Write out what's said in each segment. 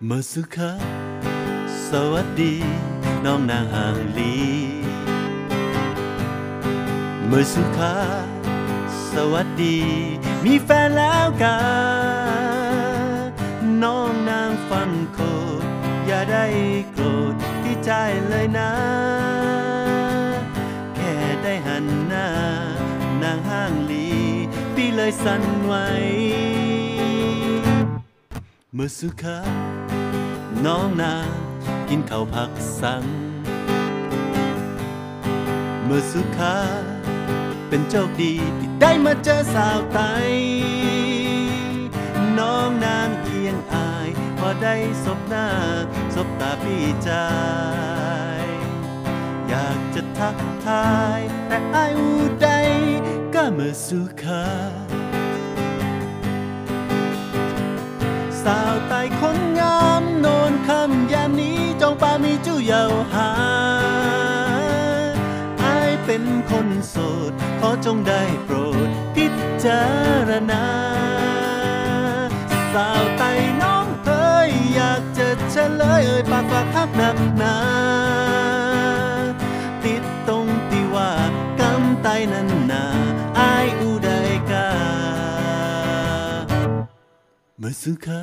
เมื่อสุขะสวัสดีน้องนางอ่างลีเมื่อสุขะสวัสดีมีแฟนแล้วกาน้องนางฟังโคดอย่าได้โกรธที่ใจเลยนะแค่ได้หันหน้านางห้างลีพี่เลยสั่นไหวเมื่อสุขะน้องนางกินข้าวผักสังเมื่อสุขาเป็นโชคดีที่ได้มาเจอสาวไตน้องนางเอียงอายพอได้สบหน้าสบตาพี่ใจอยากจะทักทายแต่อายอูใดก็เมื่อสุขาสาวไต่คนงามโนนคำยามนี้จองปามีจู้เยาหาอายเป็นคนโสดขอจงได้โปรดพิจารณาสาวไต่น้องเอ๋ยอยากจะเฉลยปากว่าคักหนักหนาติดตรงที่ว่ากำไตนั้นนาอายอูได้กาเมื่อสุขะ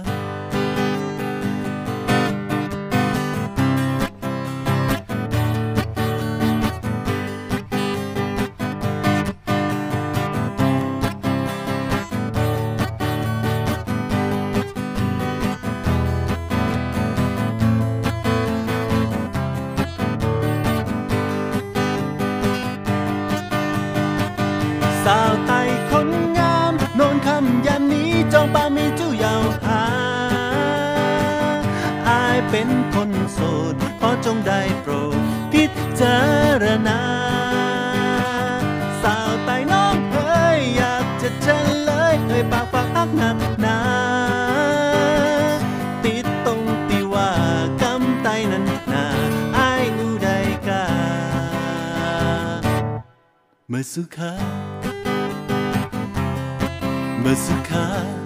สาวไต่คนงามโนนคำยามนี้จองปามีจู้เยาหาอายเป็นคนโสดขอจงได้โปรดพิจารณาสาวไต่น้องเอ๋ยอยากจะเฉลยปากฝากอักหนักหนาติดตรงที่ว่ากำไตนั้นนาอายอูได้กาเมื่อสุขะเมื่อสุขะ